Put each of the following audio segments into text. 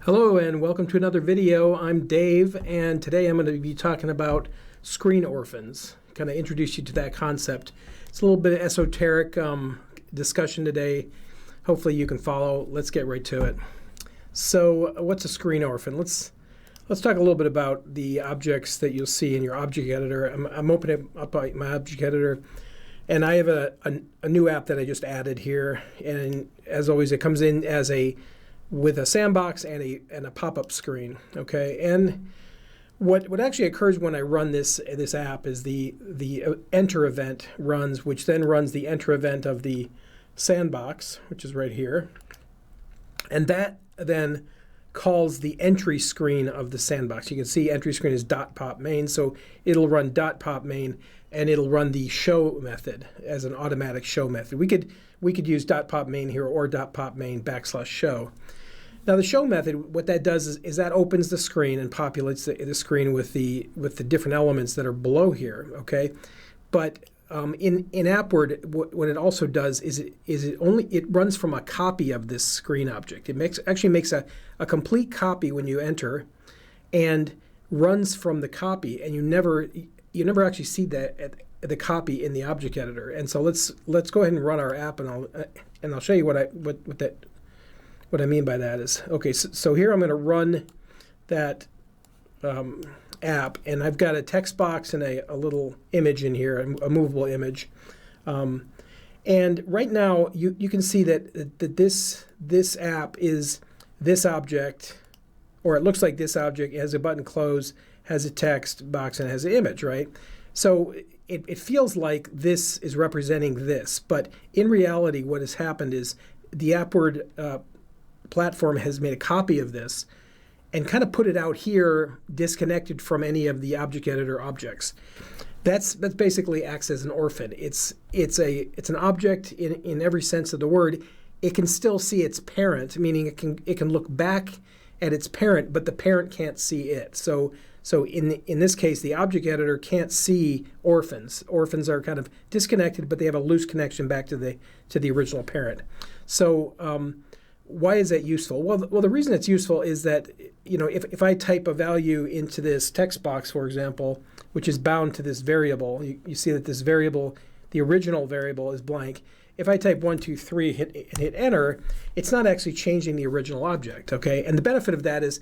Hello and welcome to another video. I'm Dave, and today I'm going to be talking about screen orphans, kind of introduce you to that concept. It's a little bit of esoteric discussion today. Hopefully you can follow. Let's get right to it. So what's a screen orphan? Let's talk a little bit about the objects that you'll see in your object editor. I'm opening up my object editor, and I have a new app that I just added here, and as always it comes in as with a sandbox and a pop-up screen. Okay, and what actually occurs when I run this app is the enter event runs, which then runs the enter event of the sandbox, which is right here, and that then calls the entry screen of the sandbox. You can see entry screen is .pop main, so it'll run .pop main, and it'll run the show method as an automatic show method. We could use .pop main here or .pop main \show. Now the show method, what that does is that opens the screen and populates the screen with the different elements that are below here. Okay, but in Appward, what it also does is it runs from a copy of this screen object. It actually makes a complete copy when you enter, and runs from the copy, and you never actually see the copy in the object editor. And so let's go ahead and run our app, and I'll show you what I mean by that is, okay, so here I'm going to run that app, and I've got a text box and a little image in here, a movable image. And right now you can see that this app is this object, or it looks like this object. It has a button close, has a text box, and has an image, right? So it feels like this is representing this, but in reality what has happened is the Appward platform has made a copy of this and kind of put it out here disconnected from any of the object editor objects. That's basically acts as an orphan. It's an object in every sense of the word. It can still see its parent, meaning it can look back at its parent, but the parent can't see it. So in this case, the object editor can't see orphans. Orphans are kind of disconnected, but they have a loose connection back to the original parent. So why is that useful? Well, the reason it's useful is that, if I type a value into this text box, for example, which is bound to this variable, you see that this variable, the original variable, is blank. If I type 1, 2, 3, hit enter, it's not actually changing the original object. Okay, and the benefit of that is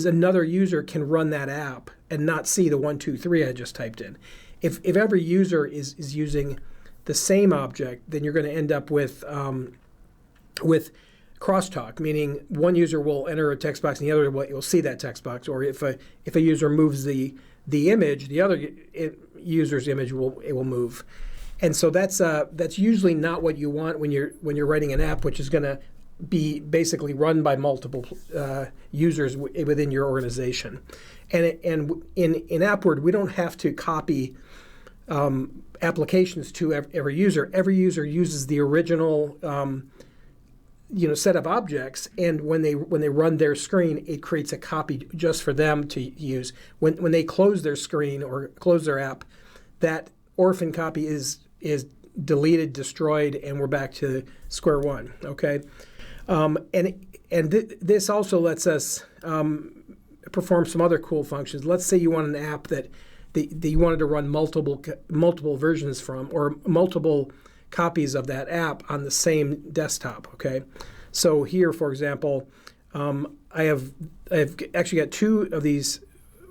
another user can run that app and not see the 1, 2, 3 I just typed in. If every user is using the same object, then you're going to end up with crosstalk, meaning one user will enter a text box and the other will see that text box. Or if a user moves the image, the other user's image will move. And so that's usually not what you want when you're writing an app, which is going to be basically run by multiple users within your organization. And in Appward, we don't have to copy applications to every user. Every user uses the original set of objects, and when they run their screen, it creates a copy just for them to use. When they close their screen or close their app, that orphan copy is deleted, destroyed, and we're back to square one. Okay, this also lets us perform some other cool functions. Let's say you want an app that you wanted to run multiple versions from, or multiple copies of that app on the same desktop. Okay, so here, for example, I've actually got two of these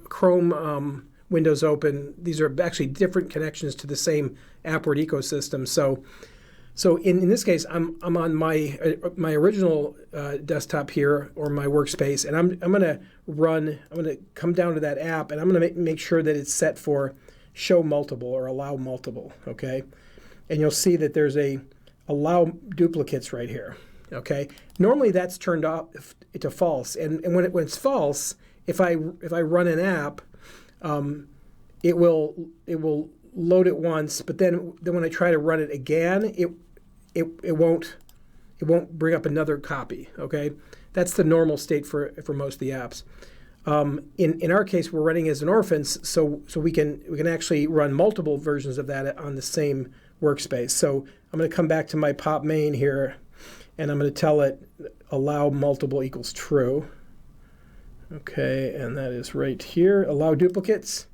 Chrome windows open. These are actually different connections to the same Appward ecosystem. So in this case, I'm on my original desktop here, or my workspace, and I'm going to come down to that app, and I'm going to make sure that it's set for show multiple or allow multiple. Okay. And you'll see that there's a allow duplicates right here. Okay. Normally that's turned off to false, and when it's false, if I run an app, it will load it once, but then when I try to run it again, it won't bring up another copy. Okay, that's the normal state for most of the apps. In our case, we're running as an orphans, so we can actually run multiple versions of that on the same workspace. So I'm going to come back to my pop main here, and I'm going to tell it allow multiple equals true. Okay, and that is right here, allow duplicates.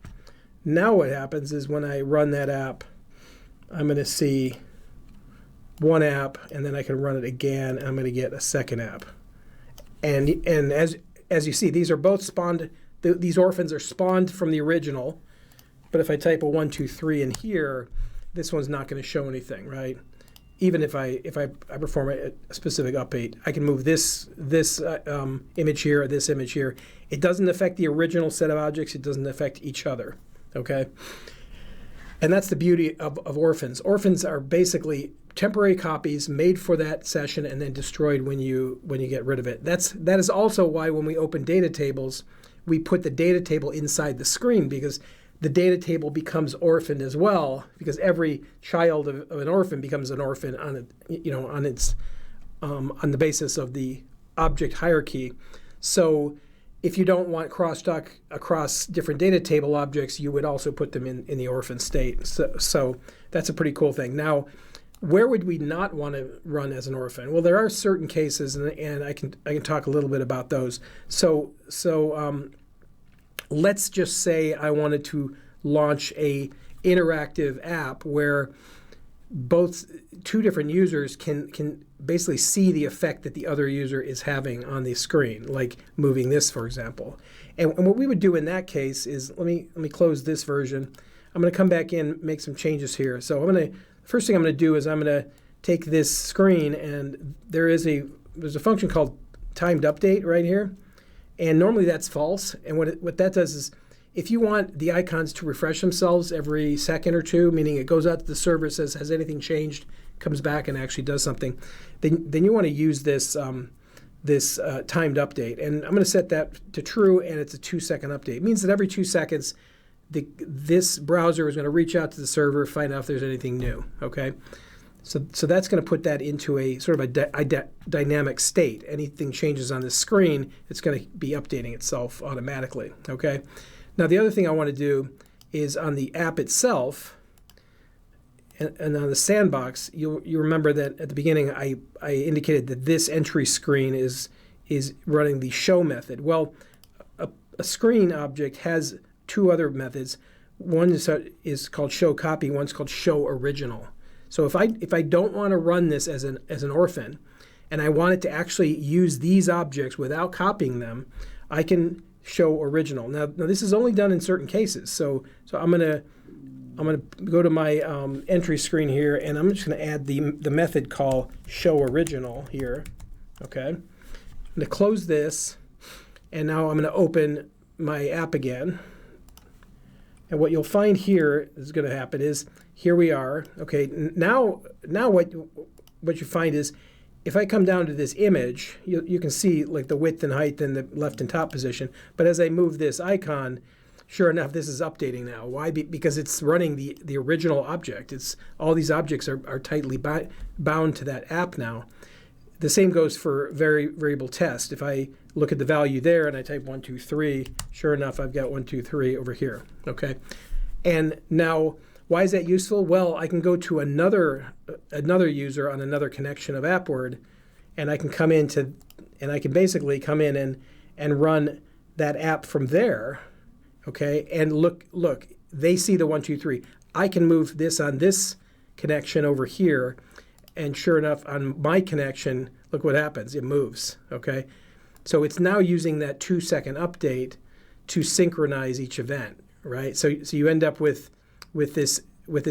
Now what happens is when I run that app, I'm going to see one app, and then I can run it again, and I'm going to get a second app. And as you see, these are both spawned, these orphans are spawned from the original, but if I type a 1, 2, 3 in here, this one's not going to show anything, right? Even if I perform a specific update, I can move this image here or this image here. It doesn't affect the original set of objects. It doesn't affect each other, okay? And that's the beauty of orphans. Orphans are basically temporary copies made for that session and then destroyed when you get rid of it. That is also why when we open data tables, we put the data table inside the screen, because the data table becomes orphaned as well, because every child of an orphan becomes an orphan on the basis of the object hierarchy. So if you don't want crosstalk across different data table objects, you would also put them in the orphan state. So that's a pretty cool thing. Now, where would we not want to run as an orphan? Well, there are certain cases, and I can talk a little bit about those. So let's just say I wanted to launch a interactive app where two different users can basically see the effect that the other user is having on the screen, like moving this, for example. And what we would do in that case is, let me close this version. I'm going to come back in, make some changes here. So first thing I'm going to do is I'm going to take this screen, and there's a function called timed update right here. And normally that's false. And what that does is, if you want the icons to refresh themselves every second or two, meaning it goes out to the server, says, has anything changed, comes back and actually does something, then you want to use this timed update. And I'm going to set that to true, and it's a 2-second update. It means that every 2 seconds, this browser is going to reach out to the server, find out if there's anything new, okay? So that's going to put that into a sort of a dynamic state. Anything changes on the screen, it's going to be updating itself automatically, okay? Now, the other thing I want to do is on the app itself and on the sandbox, you remember that at the beginning I indicated that this entry screen is running the show method. Well, a screen object has two other methods. One is called show copy, one's called show original. So if I don't want to run this as an orphan, and I want it to actually use these objects without copying them, I can show original. Now this is only done in certain cases. So I'm gonna go to my entry screen here, and I'm just gonna add the method called show original here. Okay, I'm gonna close this, and now I'm gonna open my app again. And what you'll find here is going to happen is, here we are. Okay, now what you find is, if I come down to this image, you can see like the width and height in the left and top position. But as I move this icon, sure enough, this is updating now. Why? Because it's running the original object. All these objects are tightly bound to that app now. The same goes for variable test. If I look at the value there and I type 1, 2, 3, sure enough, I've got 1, 2, 3 over here. Okay, and now why is that useful? Well, I can go to another user on another connection of Appward, and I can basically come in and run that app from there. Okay, and look, they see the 1, 2, 3. I can move this on this connection over here. And sure enough, on my connection, look what happens. It moves, okay? So it's now using that 2-second update to synchronize each event, right? So you end up with this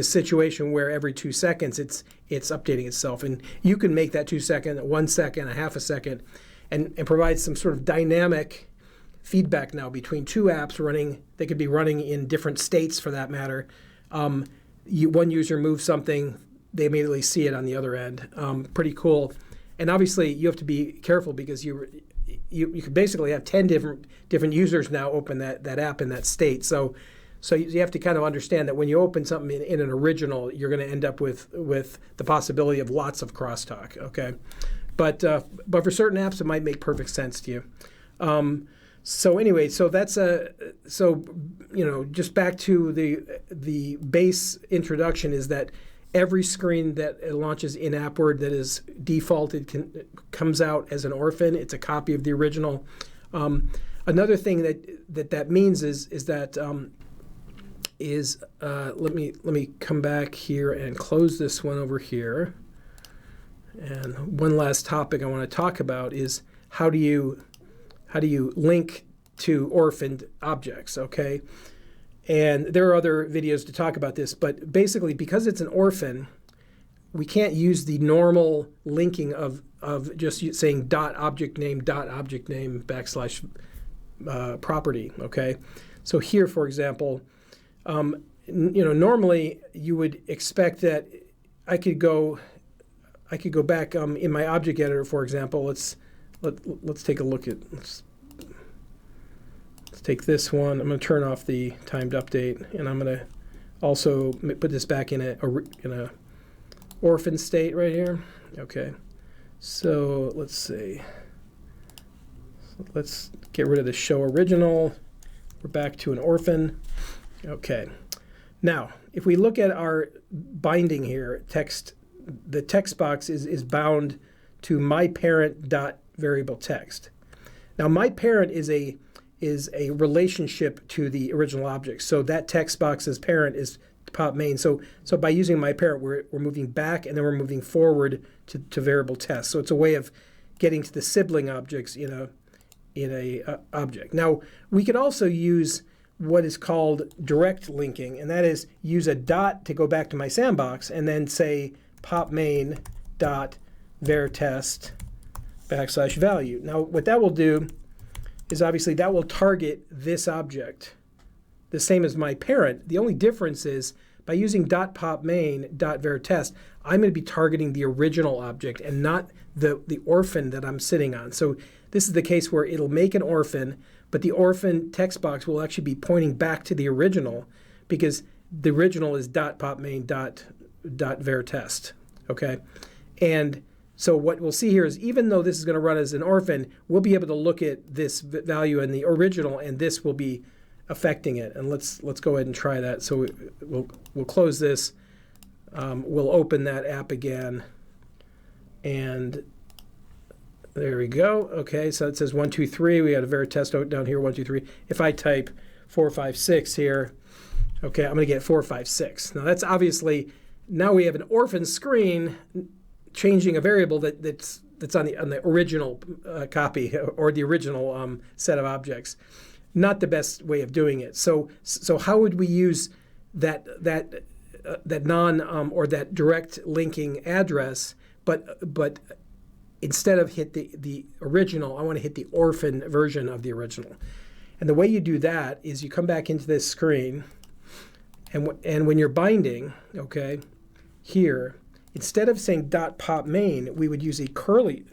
situation where every 2 seconds it's updating itself. And you can make that 2 second, 1 second, a half a second, and provide some sort of dynamic feedback now between two apps running. They could be running in different states for that matter. One user moves something, they immediately see it on the other end. Pretty cool. And obviously you have to be careful, because you could basically have 10 different users now open that app in that state. So you have to kind of understand that when you open something in an original, you're going to end up with the possibility of lots of crosstalk. Okay, but for certain apps, it might make perfect sense to you. So anyway, so that's just back to the base introduction is that every screen that launches in Appward that is defaulted comes out as an orphan. It's a copy of the original. Another thing that means is that let me come back here and close this one over here. And one last topic I want to talk about is how do you link to orphaned objects, okay? And there are other videos to talk about this, but basically because it's an orphan, we can't use the normal linking of just saying object name backslash property, okay? So here, for example, normally you would expect that I could go back in my object editor, for example. Let's take a look at let's take this one. I'm going to turn off the timed update, and I'm going to also put this back in a orphan state right here. Okay, so let's see. Let's get rid of the show original. We're back to an orphan. Okay, now if we look at our binding here, the text box is bound to my parent dot variable text. Now my parent is a relationship to the original object. So that text box's parent is pop main. So by using my parent, we're moving back and then we're moving forward to variable test. So it's a way of getting to the sibling objects in a object. Now we could also use what is called direct linking, and that is use a dot to go back to my sandbox and then say pop main dot var test backslash value. Now what that will do is obviously that will target this object the same as my parent. The only difference is by using .pop main .var test, I'm going to be targeting the original object and not the orphan that I'm sitting on. So this is the case where it'll make an orphan, but the orphan text box will actually be pointing back to the original because the original is .pop main .var test. Okay, and so what we'll see here is even though this is going to run as an orphan, we'll be able to look at this value in the original, and this will be affecting it. And let's go ahead and try that. So we'll close this. We'll open that app again, and there we go. Okay, so it says 1, 2, 3. We had a var test down here 1, 2, 3. If I type 4, 5, 6 here, okay, I'm going to get 4, 5, 6. Now that's obviously now we have an orphan screen changing a variable that's on the original copy or the original set of objects. Not the best way of doing it. So how would we use that non or that direct linking address? But instead of hit the original, I want to hit the orphan version of the original. And the way you do that is you come back into this screen, and when you're binding, okay, here, instead of saying .pop main, we would use a curly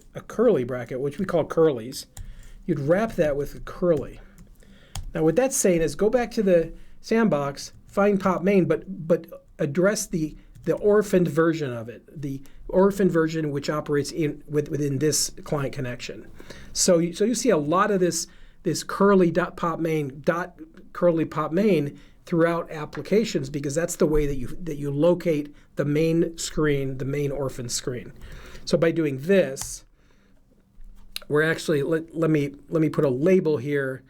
bracket, which we call curlies. You'd wrap that with a curly. Now what that's saying is go back to the sandbox, find pop main, but address the orphaned version of it, the orphan version which operates within this client connection. So you see a lot of this curly .pop main curly pop main throughout applications because that's the way that you locate the main screen, the main orphan screen. So by doing this, we're actually let me put a label here,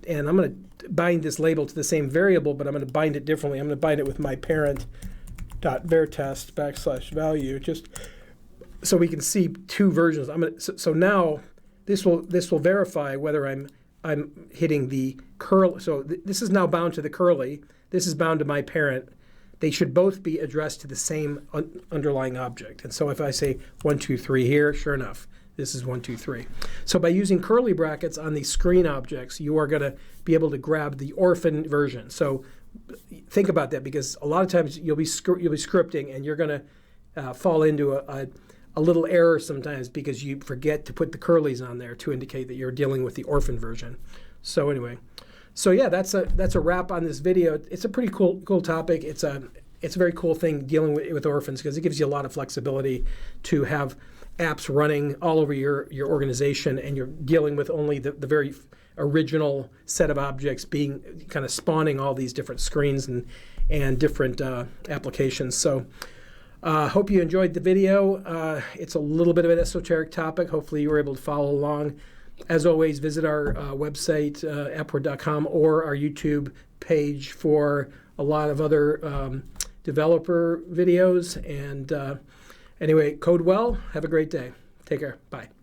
and I'm going to bind this label to the same variable, but I'm going to bind it differently. I'm going to bind it with my parent .var test /value, just so we can see two versions. So now this will verify whether I'm hitting the curl. So this is now bound to the curly. This is bound to my parent. They should both be addressed to the same underlying object. And so if I say 1, 2, 3 here, sure enough, this is 1, 2, 3. So by using curly brackets on the screen objects, you are going to be able to grab the orphan version. So think about that, because a lot of times you'll be scripting and you're going to fall into a little error sometimes because you forget to put the curlies on there to indicate that you're dealing with the orphan version. So anyway, so yeah, that's a wrap on this video. It's a pretty cool topic. It's a very cool thing dealing with orphans because it gives you a lot of flexibility to have apps running all over your organization, and you're dealing with only the very original set of objects being kind of spawning all these different screens and different applications. So hope you enjoyed the video. It's a little bit of an esoteric topic. Hopefully you were able to follow along. As always, visit our website, appward.com, or our YouTube page for a lot of other developer videos. And anyway, code well. Have a great day. Take care. Bye.